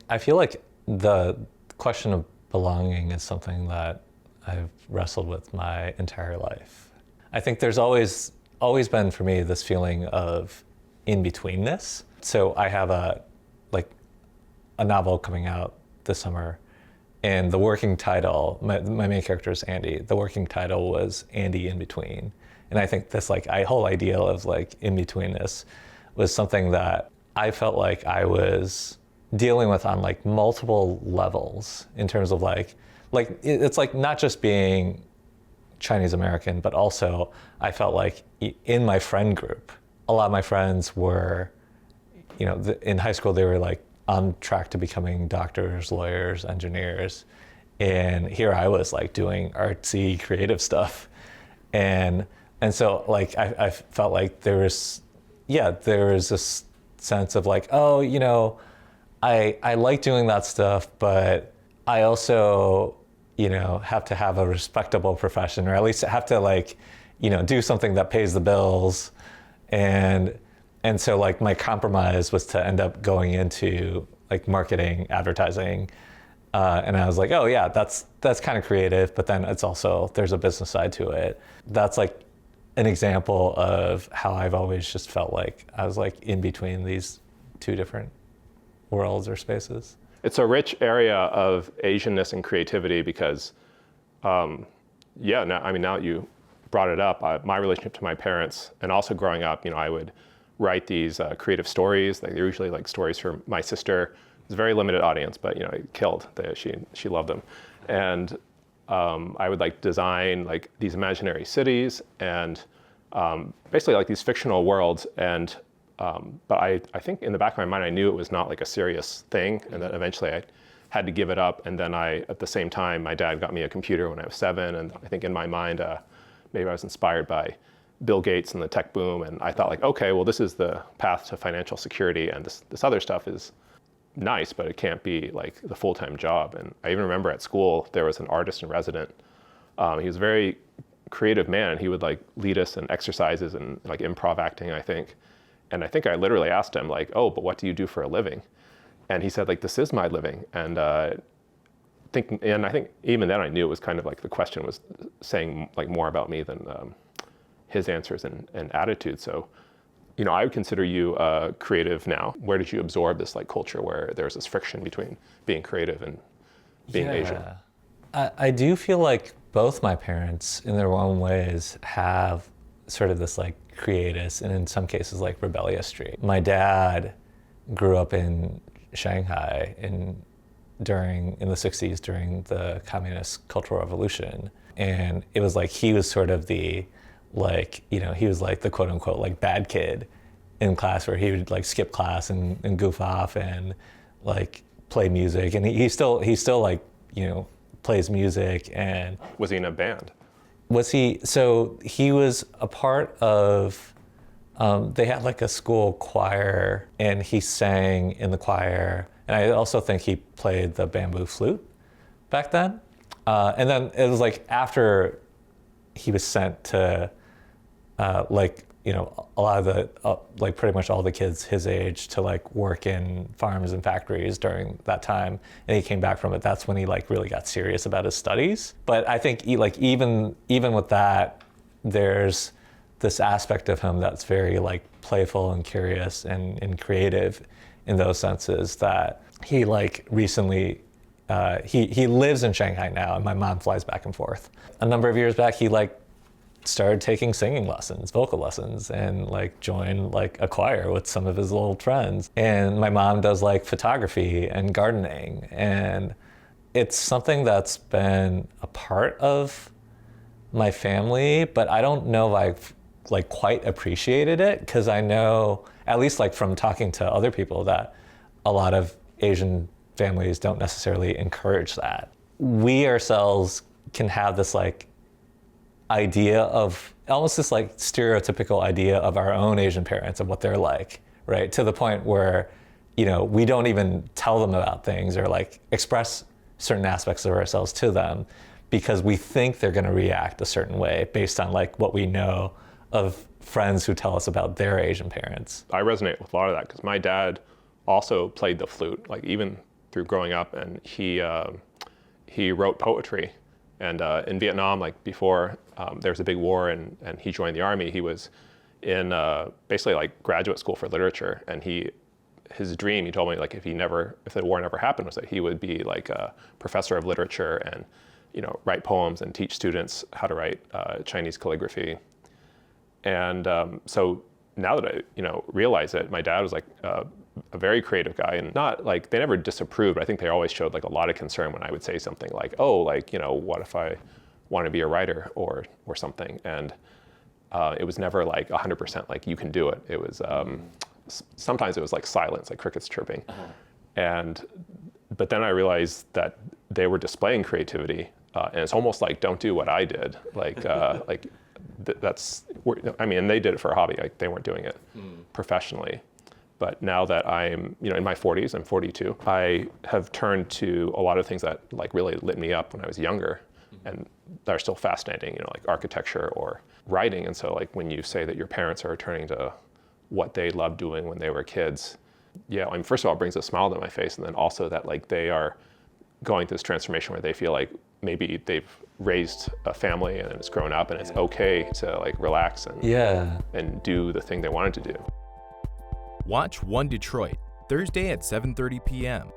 I feel like the question of belonging is something that I've wrestled with my entire life. I think there's always been for me this feeling of in-betweenness. So I have a novel coming out this summer, and the working title, my main character is Andy. The working title was Andy in Between. And I think this whole ideal of in-betweenness was something that I felt like I was dealing with on multiple levels in terms of it's not just being Chinese American, but also I felt like in my friend group, a lot of my friends were, in high school they were on track to becoming doctors, lawyers, engineers, and here I was doing artsy, creative stuff, and so I felt like there was this sense of I like doing that stuff, but I also, have to have a respectable profession, or at least have to do something that pays the bills. And so my compromise was to end up going into marketing, advertising. And I was like, oh yeah, that's kind of creative, but then it's also, there's a business side to it. That's an example of how I've always just felt like I was in between these two different worlds or spaces. It's a rich area of Asianness and creativity because, now that you brought it up, my relationship to my parents, and also growing up, I would write these creative stories. They're usually stories for my sister. It's a very limited audience, but it killed. She loved them, and I would design these imaginary cities and basically these fictional worlds. And but I think in the back of my mind, I knew it was not a serious thing, and that eventually I had to give it up. And then at the same time, my dad got me a computer when I was 7, and I think in my mind, maybe I was inspired by Bill Gates and the tech boom, and I thought okay, well, this is the path to financial security, and this other stuff is nice, but it can't be the full-time job. And I even remember at school, there was an artist in resident. He was a very creative man, and he would lead us in exercises and improv acting, I think. And I think I literally asked him oh, but what do you do for a living? And he said this is my living. And I think even then I knew it was kind of the question was saying more about me than his answers and attitude. So, I would consider you creative now. Where did you absorb this culture where there's this friction between being creative and being Asian? I do feel like both my parents in their own ways have sort of this creative and in some cases rebellious streak. My dad grew up in Shanghai in the 60s during the Communist Cultural Revolution. And it was he was sort of the he was the quote unquote bad kid in class, where he would skip class and goof off and play music. And he still plays music. And was he in a band? So he was a part of, they had a school choir, and he sang in the choir. And I also think he played the bamboo flute back then. And then it was after he was sent to a lot of the, pretty much all the kids his age to work in farms and factories during that time. And he came back from it. That's when he really got serious about his studies. But I think even with that, there's this aspect of him that's very playful and curious and creative in those senses, that he recently, he lives in Shanghai now, and my mom flies back and forth. A number of years back, he started taking singing lessons, vocal lessons, and joined a choir with some of his old friends. And my mom does photography and gardening, and it's something that's been a part of my family, but I don't know if I've quite appreciated it, because I know, at least from talking to other people, that a lot of Asian families don't necessarily encourage that. We ourselves can have this idea of almost this stereotypical idea of our own Asian parents and what they're right? To the point where, we don't even tell them about things or express certain aspects of ourselves to them, because we think they're going to react a certain way based on what we know of friends who tell us about their Asian parents. I resonate with a lot of that, because my dad also played the flute. Even through growing up, and he wrote poetry. And in Vietnam, like before there was a big war and he joined the army, he was in basically like graduate school for literature. And his dream, he told me, like if the war never happened, was that he would be like a professor of literature and, you know, write poems and teach students how to write Chinese calligraphy. And so now that I, you know, realize it, my dad was like a very creative guy, and not like, they never disapproved. I think they always showed like a lot of concern when I would say something like, oh, like, you know, what if I want to be a writer or something? And it was never like 100% like, you can do it. It was, sometimes it was like silence, like crickets chirping. But then I realized that they were displaying creativity, and it's almost like, don't do what I did. Like, I mean, they did it for a hobby. Like, they weren't doing it professionally. But now that I'm, you know, in my 40s, I'm 42, I have turned to a lot of things that like really lit me up when I was younger, and that are still fascinating, you know, like architecture or writing. And so like when you say that your parents are returning to what they loved doing when they were kids, yeah, I mean, first of all, it brings a smile to my face, and then also that like they are going through this transformation where they feel like maybe they've raised a family and it's grown up and it's okay to like relax and do the thing they wanted to do. Watch One Detroit, Thursday at 7:30 p.m.